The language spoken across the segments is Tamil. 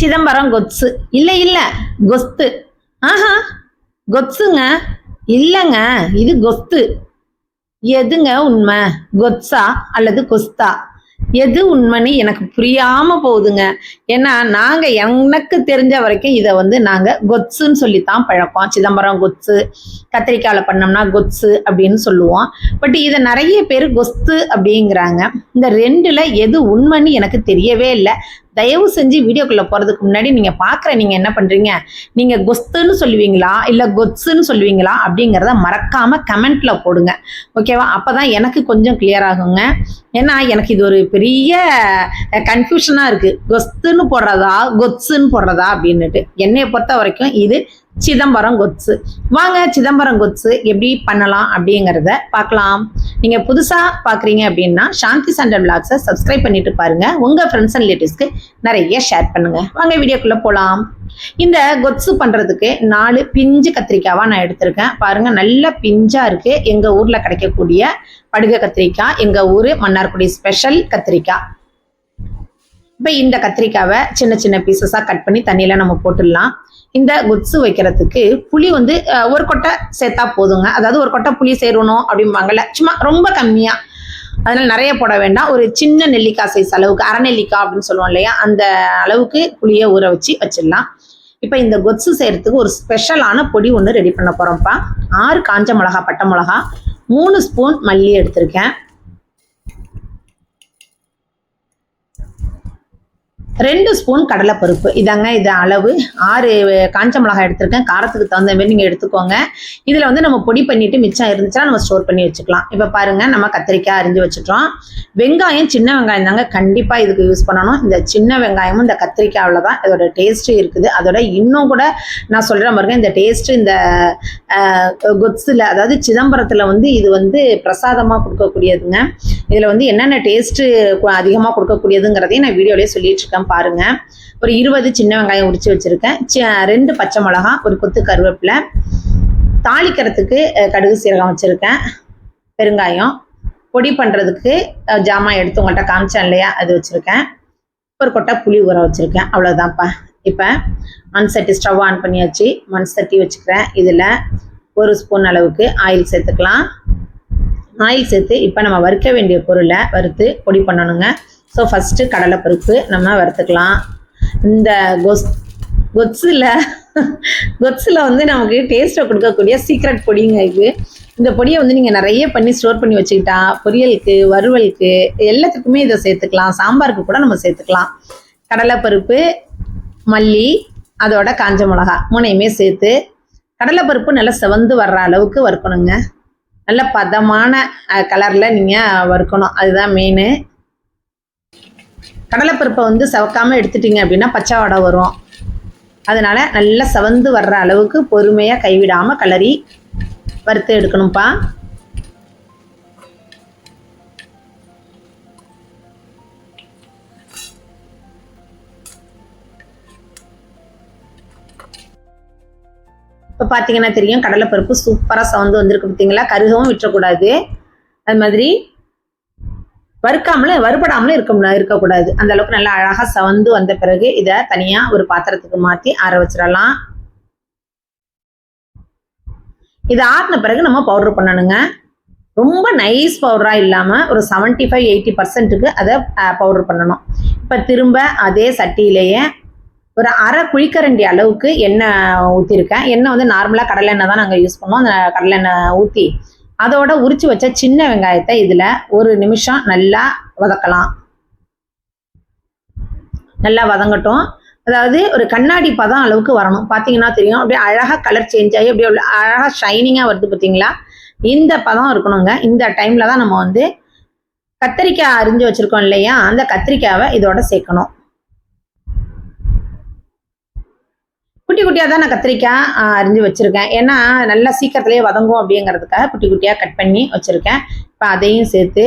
சிதம்பரம் கொத்சு. இல்ல இல்ல, கொஸ்து. ஆஹா, கொத்சுங்க. இல்லங்க, இது கொஸ்து. எதுங்க உண்மை? கொத்சா அல்லது கொஸ்தா? எது உண்மைன்னு எனக்கு புரியாம போகுதுங்க. ஏன்னா நாங்க எனக்கு தெரிஞ்ச வரைக்கும் இதை நாங்க கொத்சுன்னு சொல்லித்தான் பழக்கம். சிதம்பரம் கொத்சு, கத்திரிக்காயில பண்ணோம்னா கொத்சு அப்படின்னு சொல்லுவோம். பட் இதை நிறைய பேர் கொஸ்து அப்படிங்கிறாங்க. இந்த ரெண்டுல எது உண்மைன்னு எனக்கு தெரியவே இல்லை. தயவு செஞ்சு வீடியோக்குள்ள போறதுக்கு முன்னாடி நீங்க என்ன பண்றீங்க, நீங்க கொஸ்துன்னு சொல்லுவீங்களா இல்ல கொத்சுன்னு சொல்லுவீங்களா அப்படிங்கிறத மறக்காம கமெண்ட்ல போடுங்க. ஓகேவா? அப்பதான் எனக்கு கொஞ்சம் கிளியர் ஆகுங்க. ஏன்னா எனக்கு இது ஒரு பெரிய கன்ஃபியூஷனா இருக்கு. கொஸ்துன்னு போடுறதா கொத்சுன்னு போடுறதா அப்படின்னுட்டு. என்னைய பொறுத்த வரைக்கும் இது சிதம்பரம் கொத்சு. வாங்க சிதம்பரம் கொத்சு எப்படி பண்ணலாம் அப்படிங்கிறத பார்க்கலாம். நீங்க புதுசா பாக்குறீங்க அப்படின்னா சாந்தி சண்டல் விளாக்ஸை சப்ஸ்கிரைப் பண்ணிட்டு பாருங்க. உங்க ஃப்ரெண்ட்ஸ் அண்ட் ரிலேட்டிவ்ஸ்க்கு நிறைய ஷேர் பண்ணுங்க. வாங்க வீடியோக்குள்ள போலாம். இந்த கொத்சு பண்றதுக்கு 4 பிஞ்சு கத்திரிக்காவா நான் எடுத்திருக்கேன். பாருங்க, நல்ல பிஞ்சா இருக்கு. எங்க ஊர்ல கிடைக்கக்கூடிய படுகை கத்திரிக்காய், எங்க ஊரு மன்னார்குடி ஸ்பெஷல் கத்திரிக்காய். இப்ப இந்த கத்திரிக்காவை சின்ன சின்ன பீசஸா கட் பண்ணி தண்ணியில நம்ம போட்டுடலாம். இந்த கொத்சு வைக்கிறதுக்கு புளி ஒரு கொட்டை சேர்த்தா போதுங்க. அதாவது ஒரு கொட்டை புளி சேரணும் அப்படிம்பாங்கல்ல, சும்மா ரொம்ப கம்மியா. அதனால நிறைய போட வேண்டாம். ஒரு சின்ன நெல்லிக்காய் சைஸ் அளவுக்கு, அரை நெல்லிக்காய் அப்படின்னு சொல்லுவோம் இல்லையா, அந்த அளவுக்கு புளியை ஊற வச்சிடலாம். இப்ப இந்த கொத்சு செய்யறதுக்கு ஒரு ஸ்பெஷலான பொடி ஒன்று ரெடி பண்ண போறோம்ப்பா. 6 காஞ்ச மிளகா, பட்டை மிளகா, 3 ஸ்பூன் மல்லி எடுத்திருக்கேன், 2 ஸ்பூன் கடலைப்பருப்பு. இதாங்க இது அளவு. 6 காஞ்ச மிளகாய் எடுத்திருக்கேன். காரத்துக்கு தகுந்த மாதிரி நீங்க எடுத்துக்கோங்க. இதுல நம்ம பொடி பண்ணிட்டு மிச்சம் இருந்துச்சுன்னா நம்ம ஸ்டோர் பண்ணி வச்சுக்கலாம். இப்ப பாருங்க, நம்ம கத்திரிக்காய் அரிஞ்சு வச்சுட்டோம். வெங்காயம், சின்ன வெங்காயம் தாங்க கண்டிப்பா இதுக்கு யூஸ் பண்ணணும். இந்த சின்ன வெங்காயமும் இந்த கத்திரிக்காயில தான் இதோட டேஸ்ட் இருக்குது. அதோட இன்னும் கூட நான் சொல்றேன் பாருங்க, இந்த டேஸ்ட் இந்த கொத்சுல, அதாவது சிதம்பரத்துல இது பிரசாதமா கொடுக்கக்கூடியதுங்க. இதுல என்னென்ன டேஸ்ட் அதிகமா கொடுக்கக்கூடியதுங்கிறதையும் நான் வீடியோலயே சொல்லிட்டு இருக்கேன் பாருங்க. ஒரு 20 சின்ன வெங்காயம் உரிச்சு வச்சிருக்கேன், 2 பச்சை மிளகா, ஒரு கொத்து கருவேப்பிலை, தாளிக்கிறதுக்கு கடுகு சீரகம் வச்சிருக்கேன், பெருங்காயம், பொடி பண்றதுக்கு ஜாமான் எடுத்து உங்கள்கிட்ட காமிச்சேன் இல்லையா, அது வச்சிருக்கேன், ஒரு கொட்டை புளி ஊற வச்சிருக்கேன். அவ்வளவுதான்ப்பா. இப்ப மண் சட்டி ஸ்டவ் ஆன் பண்ணியாச்சு. மண் சட்டி வச்சுக்கிறேன். இதுல 1 ஸ்பூன் அளவுக்கு ஆயில் சேர்த்துக்கலாம். ஆயில் சேர்த்து இப்போ நம்ம வறுக்க வேண்டிய பொருளை வறுத்து பொடி பண்ணணுங்க. ஸோ ஃபஸ்ட்டு கடலைப்பருப்பு நம்ம வறுத்துக்கலாம். இந்த கொத்ஸில் நமக்கு டேஸ்ட்டை கொடுக்கக்கூடிய சீக்ரெட் பொடிங்க இது. இந்த பொடியை நீங்கள் நிறைய பண்ணி ஸ்டோர் பண்ணி வச்சுக்கிட்டா பொரியலுக்கு, வறுவலுக்கு, எல்லாத்துக்குமே இதை சேர்த்துக்கலாம். சாம்பாருக்கு கூட நம்ம சேர்த்துக்கலாம். கடலைப்பருப்பு, மல்லி, அதோட காஞ்ச மிளகா 3யுமே சேர்த்து கடலைப்பருப்பு நல்லா செவந்து வர்ற அளவுக்கு வறுக்கணுங்க. நல்ல பதமான கலர்ல நீங்க வறுக்கணும், அதுதான் மெயின். கடலைப்பருப்பை செவக்காம எடுத்துட்டீங்க அப்படின்னா பச்சை வடை வரும். அதனால நல்லா செவந்து வர்ற அளவுக்கு பொறுமையா கைவிடாம கலரி வறுத்து எடுக்கணும்ப்பா. இப்போ பார்த்தீங்கன்னா தெரியும், கடலைப்பருப்பு சூப்பராக சவந்து வந்திருக்கு. பார்த்தீங்களா? கருகவும் விட்டுறக்கூடாது. அது மாதிரி வறுபடாமலும் இருக்கக்கூடாது. அந்த அளவுக்கு நல்லா அழகாக சவந்து வந்த பிறகு இதை தனியாக ஒரு பாத்திரத்துக்கு மாற்றி ஆற வச்சிடலாம். இதை ஆறின பிறகு நம்ம பவுடர் பண்ணணுங்க. ரொம்ப நைஸ் பவுடராக இல்லாமல் ஒரு 75-80% அதை பவுடர் பண்ணணும். இப்போ திரும்ப அதே சட்டியிலேயே ஒரு அரை குழிக்கரண்டி அளவுக்கு எண்ணெய் ஊற்றிருக்கேன். எண்ணெய் நார்மலாக கடலை எண்ணெய் தான் நாங்கள் யூஸ் பண்ணுவோம். அந்த கடலை எண்ணெய் ஊற்றி அதோட உரிச்சு வச்ச சின்ன வெங்காயத்தை இதுல 1 நிமிஷம் நல்லா வதக்கலாம். நல்லா வதங்கட்டும். அதாவது ஒரு கண்ணாடி பதம் அளவுக்கு வரணும். பார்த்தீங்கன்னா தெரியும், அப்படியே அழகா கலர் சேஞ்ச் ஆகி அப்படியே அழகா ஷைனிங்கா வருது. பார்த்தீங்களா? இந்த பதம் இருக்கணுங்க. இந்த டைம்ல தான் நம்ம கத்திரிக்காய் அரிஞ்சு வச்சிருக்கோம் இல்லையா, அந்த கத்திரிக்காவை இதோட சேர்க்கணும். குட்டி குட்டியாக தான் நான் கத்திரிக்காய் அரிஞ்சு வச்சிருக்கேன். ஏன்னா நல்லா சீக்கிரத்திலேயே வதங்கும் அப்படிங்கிறதுக்காக குட்டி குட்டியாக கட் பண்ணி வச்சிருக்கேன். இப்போ அதையும் சேர்த்து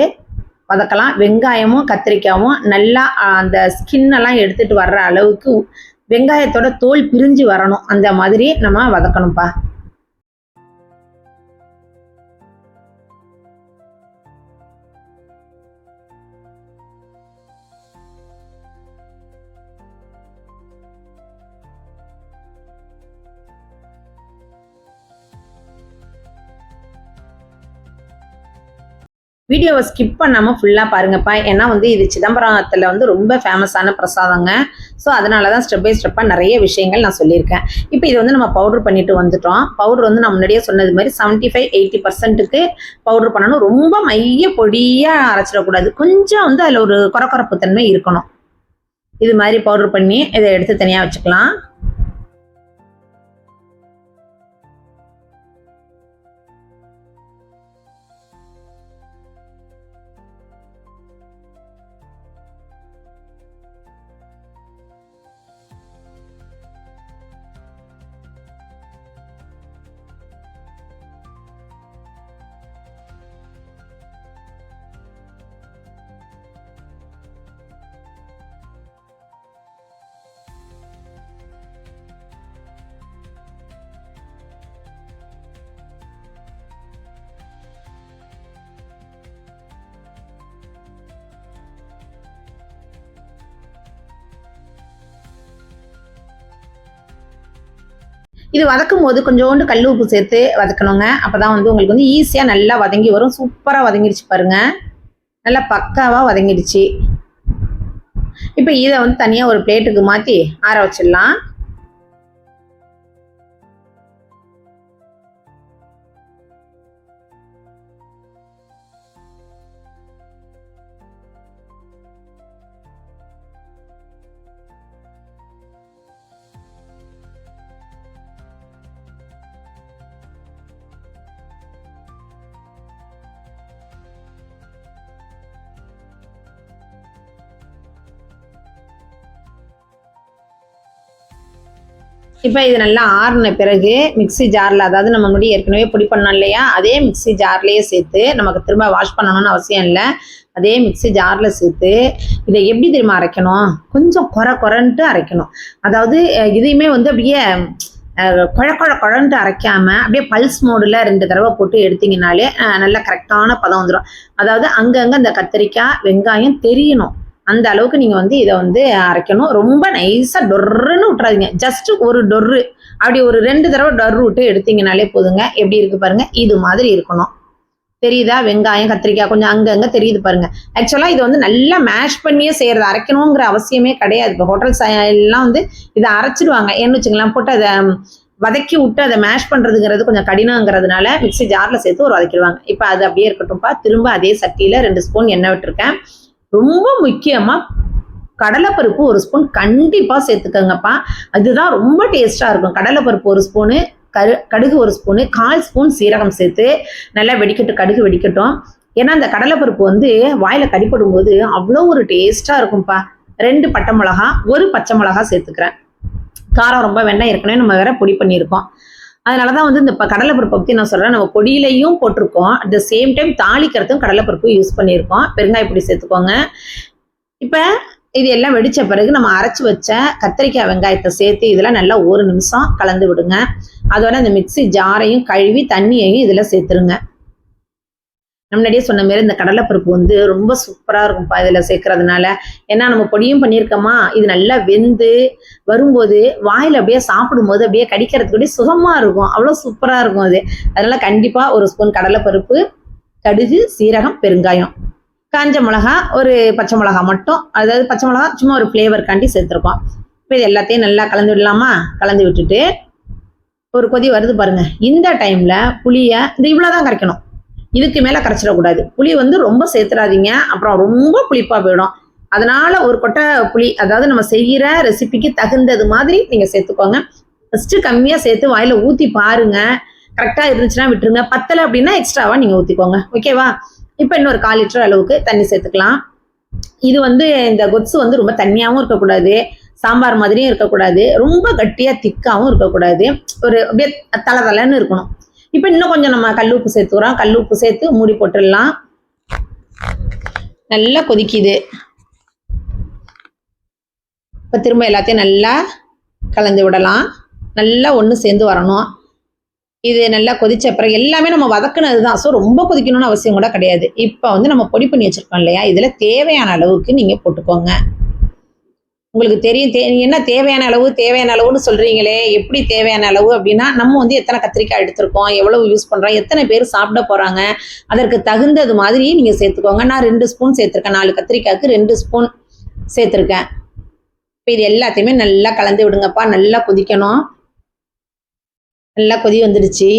வதக்கலாம். வெங்காயமும் கத்திரிக்காயும் நல்லா அந்த ஸ்கின்னெல்லாம் எடுத்துட்டு வர்ற அளவுக்கு வெங்காயத்தோட தோல் பிரிஞ்சு வரணும். அந்த மாதிரி நம்ம வதக்கணும்ப்பா. வீடியோவை ஸ்கிப் பண்ணாமல் ஃபுல்லாக பாருங்கப்பா. ஏன்னா வந்து இது சிதம்பரத்தில் வந்து ரொம்ப ஃபேமஸான பிரசாதங்க. ஸோ அதனால தான் ஸ்டெப் பை ஸ்டெப்பாக நிறைய விஷயங்கள் நான் சொல்லியிருக்கேன். இப்போ இது வந்து நம்ம பவுடர் பண்ணிட்டு வந்துட்டோம். பவுடர் வந்து நான் முன்னாடியே சொன்னது மாதிரி 75-80%க்கு பவுடர் பண்ணணும். ரொம்ப மைய பொடியாக அரைச்சிடக்கூடாது. கொஞ்சம் வந்து அதில் ஒரு கொரகொரப்பு தன்மை இருக்கணும். இது மாதிரி பவுடர் பண்ணி இதை எடுத்து தனியாக வச்சுக்கலாம். இது வதக்கும் போது கொஞ்சோண்டு கல் உப்பு சேர்த்து வதக்கணுங்க. அப்பதான் வந்து உங்களுக்கு வந்து ஈஸியாக நல்லா வதங்கி வரும். சூப்பராக வதங்கிடுச்சு பாருங்க. நல்லா பக்காவாக வதங்கிடுச்சு. இப்போ இதை வந்து தனியாக ஒரு பிளேட்டுக்கு மாற்றி ஆற வச்சிடலாம். இப்போ இது நல்லா ஆறின பிறகு மிக்சி ஜாரில், அதாவது நம்ம முடி ஏற்கனவே பொடி பண்ணோம் இல்லையா, அதே மிக்சி ஜார்லேயே சேர்த்து, நமக்கு திரும்ப வாஷ் பண்ணணும்னு அவசியம் இல்லை, அதே மிக்சி ஜாரில் சேர்த்து இதை எப்படி திரும்ப அரைக்கணும், கொஞ்சம் குறன்ட்டு அரைக்கணும். அதாவது இதையுமே வந்து அப்படியே குழன்ட்டு அரைக்காம அப்படியே பல்ஸ் மோடில் 2 தடவை போட்டு எடுத்தீங்கனாலே நல்லா கரெக்டான பதம் வந்துடும். அதாவது அங்கங்கே அந்த கத்திரிக்காய் வெங்காயம் தெரியணும், அந்த அளவுக்கு நீங்கள் வந்து இதை வந்து அரைக்கணும். ரொம்ப நைஸாக டொர்ருன்னு விட்டுறாதீங்க. ஜஸ்ட் ஒரு டொர்ரு, அப்படி ஒரு 2 தடவை டொர்ரு விட்டு எடுத்தீங்கனாலே போதுங்க. எப்படி இருக்கு பாருங்க, இது மாதிரி இருக்கணும். தெரியுதா? வெங்காயம் கத்திரிக்காய் கொஞ்சம் அங்கங்கே தெரியுது பாருங்க. ஆக்சுவலாக இது வந்து நல்லா மேஷ் பண்ணியே செய்யறது, அரைக்கணுங்கிற அவசியமே கிடையாது. இப்போ ஹோட்டல் எல்லாம் வந்து இதை அரைச்சிடுவாங்க. ஏன்னு வச்சுக்கலாம், போட்டு அதை வதக்கி விட்டு அதை மேஷ் பண்ணுறதுங்கிறது கொஞ்சம் கடினங்கிறதுனால மிக்சி ஜாரில் சேர்த்து ஒரு வதக்கிடுவாங்க. இப்போ அது அப்படியே இருக்கட்டும்ப்பா. திரும்ப அதே சட்டியில் 2 ஸ்பூன் எண்ணெய் விட்டுருக்கேன். ரொம்ப முக்கியமா கடலைப்பருப்பு 1 ஸ்பூன் கண்டிப்பா சேர்த்துக்கங்கப்பா. அதுதான் ரொம்ப டேஸ்டா இருக்கும். கடலைப்பருப்பு 1 ஸ்பூனு, கடுகு 1 ஸ்பூனு, 1/4 ஸ்பூன் சீரகம் சேர்த்து நல்லா வெடிக்கட்டும். கடுகு வெடிக்கட்டும். ஏன்னா அந்த கடலைப்பருப்பு வந்து வாயில கடிப்படும் போது அவ்வளோ ஒரு டேஸ்டா இருக்கும்ப்பா. 2 பட்டை மிளகா, 1 பச்சை மிளகா சேர்த்துக்கிறேன். காரம் ரொம்ப வேண்டாம், ஏற்கனவே நம்ம வேற பொடி பண்ணியிருக்கோம். அதனாலதான் வந்து இந்த கடலைப்பருப்பை பற்றி நான் சொல்றேன். நம்ம பொடியிலையும் போட்டிருக்கோம், அட் த சேம் டைம் தாளிக்கிறதும் கடலைப்பருப்பு யூஸ் பண்ணியிருக்கோம். பெருங்காய பொடி சேர்த்துக்கோங்க. இப்போ இது எல்லாம் வெடிச்ச பிறகு நம்ம அரைச்சி வச்ச கத்திரிக்காய் வெங்காயத்தை சேர்த்து இதெல்லாம் நல்லா 1 நிமிஷம் கலந்து விடுங்க. அதோட அந்த மிக்சி ஜாரையும் கழுவி தண்ணியையும் இதில் சேர்த்துருங்க. முன்னாடியே சொன்ன மாதிரி இந்த கடலைப்பருப்பு வந்து ரொம்ப சூப்பராக இருக்கும்ப்பா இதில் சேர்க்கறதுனால. ஏன்னா நம்ம பொடியும் பண்ணியிருக்கோமா, இது நல்லா வெந்து வரும்போது வாயில் அப்படியே சாப்பிடும்போது அப்படியே கடிக்கிறதுக்கு அப்படியே சுகமாக இருக்கும். அவ்வளோ சூப்பராக இருக்கும் அது. அதனால கண்டிப்பாக 1 ஸ்பூன் கடலைப்பருப்பு, கடுகு, சீரகம், பெருங்காயம், காஞ்ச மிளகா, 1 பச்சை மிளகா மட்டும், அதாவது பச்சை மிளகா சும்மா ஒரு ஃப்ளேவருக்காண்டி சேர்த்துருக்கோம். இப்போ இது எல்லாத்தையும் நல்லா கலந்து விடலாமா? கலந்து விட்டுட்டு ஒரு கொதி வருது பாருங்க. இந்த டைமில் புளியை இந்த இவ்வளோதான் கரைக்கணும், இதுக்கு மேலே கரைச்சிடக்கூடாது. புளி வந்து ரொம்ப சேர்த்துடாதீங்க, அப்புறம் ரொம்ப புளிப்பாக போயிடும். அதனால ஒரு கொட்டை புளி, அதாவது நம்ம செய்கிற ரெசிபிக்கு தகுந்தது மாதிரி நீங்கள் சேர்த்துக்கோங்க. ஃபஸ்ட்டு கம்மியாக சேர்த்து வாயில் ஊற்றி பாருங்க. கரெக்டாக இருந்துச்சுன்னா விட்டுருங்க, பத்தலை அப்படின்னா எக்ஸ்ட்ராவாக நீங்கள் ஊற்றிக்கோங்க. ஓகேவா? இப்போ இன்னொரு 1/4 லிட்டர் அளவுக்கு தண்ணி சேர்த்துக்கலாம். இது வந்து இந்த கொத்து வந்து ரொம்ப தண்ணியாகவும் இருக்கக்கூடாது, சாம்பார் மாதிரியும் இருக்கக்கூடாது, ரொம்ப கட்டியாக திக்காகவும் இருக்கக்கூடாது. ஒரு அப்படியே தலை இருக்கணும். இப்போ இன்னும் கொஞ்சம் நம்ம கல் உப்பு சேர்த்துக்கிறோம். கல் உப்பு சேர்த்து மூடி போட்டுடலாம். நல்லா கொதிக்குது. இப்போ திரும்ப எல்லாத்தையும் நல்லா கலந்து விடலாம். நல்லா ஒன்று சேர்ந்து வரணும். இது நல்லா கொதிச்ச பிறகு எல்லாமே நம்ம வதக்குனது தான். ஸோ ரொம்ப கொதிக்கணும்னு அவசியம் கூட கிடையாது. இப்போ வந்து நம்ம பொடி பண்ணி வச்சுருக்கோம் இல்லையா, இதில் தேவையான அளவுக்கு நீங்கள் போட்டுக்கோங்க. உங்களுக்கு தெரியும் என்ன தேவையான அளவுன்னு சொல்கிறீங்களே, எப்படி தேவையான அளவு அப்படின்னா, நம்ம வந்து எத்தனை கத்திரிக்காய் எடுத்திருக்கோம், எவ்வளவு யூஸ் பண்ணுறோம், எத்தனை பேர் சாப்பிட போகிறாங்க, அதற்கு தகுந்தது மாதிரி நீங்கள் சேர்த்துக்கோங்க. நான் 2 ஸ்பூன் சேர்த்துருக்கேன். 4 கத்திரிக்காய்க்கு 2 ஸ்பூன் சேர்த்துருக்கேன். இப்போ இது எல்லாத்தையுமே நல்லா கலந்து விடுங்கப்பா. நல்லா கொதிக்கணும். நல்லா கொதி வந்துடுச்சு.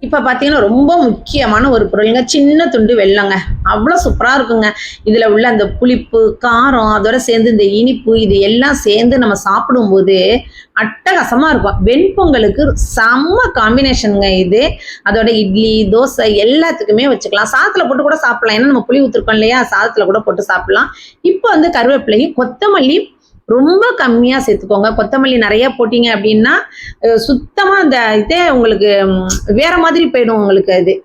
இப்போ பார்த்தீங்கன்னா ரொம்ப முக்கியமான ஒரு பொருளுங்க, சின்ன துண்டு வெல்லங்க. அவ்வளோ சூப்பராக இருக்குங்க. இதில் உள்ள அந்த புளிப்பு, காரம், அதோட சேர்ந்து இந்த இனிப்பு, இது எல்லாம் சேர்ந்து நம்ம சாப்பிடும்போது அட்டகாசமாக இருக்கும். வெண்பொங்கலுக்கு செம்ம காம்பினேஷனுங்க இது. அதோட இட்லி, தோசை எல்லாத்துக்குமே வச்சுக்கலாம். சாதத்தில் போட்டு கூட சாப்பிடலாம். ஏன்னா நம்ம புளி ஊற்றிருக்கோம் இல்லையா, சாதத்தில் கூட போட்டு சாப்பிடலாம். இப்போ வந்து கருவேப்பிலையும் கொத்தமல்லி ரொம்ப கம்மியாக சேர்த்துக்கோங்க. கொத்தமல்லி நிறைய போட்டிங்க அப்படின்னா சுத்தமாக அந்த இதே உங்களுக்கு வேற மாதிரி போயிடும். உங்களுக்கு அது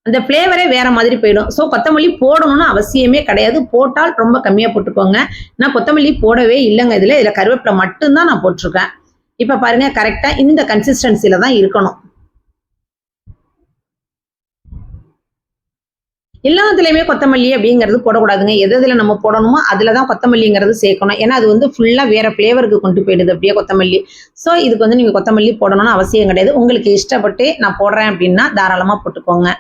அந்த ஃப்ளேவரே வேற மாதிரி போயிடும். ஸோ கொத்தமல்லி போடணும்னு அவசியமே கிடையாது. போட்டால் ரொம்ப கம்மியாக போட்டுக்கோங்க. நான் கொத்தமல்லி போடவே இல்லைங்க. இதில் கருவேப்பிலை மட்டும்தான் நான் போட்டிருக்கேன். இப்போ பாருங்க, கரெக்டாக இந்த கன்சிஸ்டன்சியில் தான் இருக்கணும். எல்லாத்துலேயுமே கொத்தமல்லி அப்படிங்கிறது போடக்கூடாதுங்க. எதில் நம்ம போடணுமோ அதில் தான் கொத்தமல்லிங்கிறது சேர்க்கணும். ஏன்னா அது வந்து ஃபுல்லாக வேறு ஃப்ளேவருக்கு கொண்டு போயிடுது அப்படியே கொத்தமல்லி. ஸோ இதுக்கு வந்து நீங்கள் கொத்தமல்லி போடணும்னு அவசியம் கிடையாது. உங்களுக்கு இஷ்டப்பட்டு நான் போடுறேன் அப்படின்னா தாராளமாக போட்டுக்கோங்க.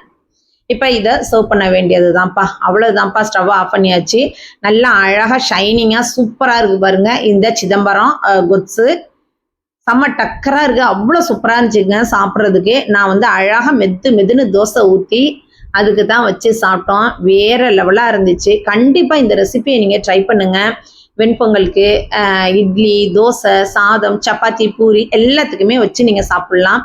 இப்போ இதை சர்வ் பண்ண வேண்டியது தான்ப்பா. அவ்வளோதான்ப்பா. ஸ்டவ் ஆஃப் பண்ணியாச்சு. நல்லா அழகாக ஷைனிங்காக சூப்பராக இருக்குது பாருங்க. இந்த சிதம்பரம் கொத்ஸு செம்ம டக்கராக இருக்குது. அவ்வளோ சூப்பராக இருந்துச்சுங்க சாப்பிட்றதுக்கு. நான் வந்து அழகாக மெதுன்னு தோசை ஊற்றி அதுக்கு தான் வச்சு சாப்பிட்டோம். வேற லெவலாக இருந்துச்சு. கண்டிப்பாக இந்த ரெசிபியை நீங்கள் ட்ரை பண்ணுங்கள். வெண்பொங்கலுக்கு, இட்லி, தோசை, சாதம், சப்பாத்தி, பூரி எல்லாத்துக்குமே வச்சு நீங்கள் சாப்பிட்லாம்.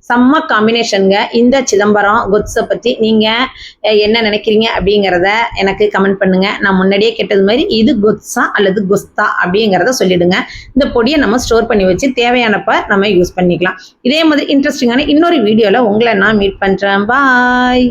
செம்ம காம்பினேஷனுங்க. இந்த சிதம்பரம் கொத்ஸை பற்றி நீங்கள் என்ன நினைக்கிறீங்க அப்படிங்கிறத எனக்கு கமெண்ட் பண்ணுங்கள். நான் முன்னாடியே கேட்டது மாதிரி இது கொத்ஸா அல்லது கொஸ்தா அப்படிங்கிறத சொல்லிடுங்க. இந்த பொடியை நம்ம ஸ்டோர் பண்ணி வச்சு தேவையானப்ப நம்ம யூஸ் பண்ணிக்கலாம். இதே மாதிரி இன்ட்ரெஸ்டிங்கான இன்னொரு வீடியோவில் உங்களை நான் மீட் பண்ணுறேன். பாய்.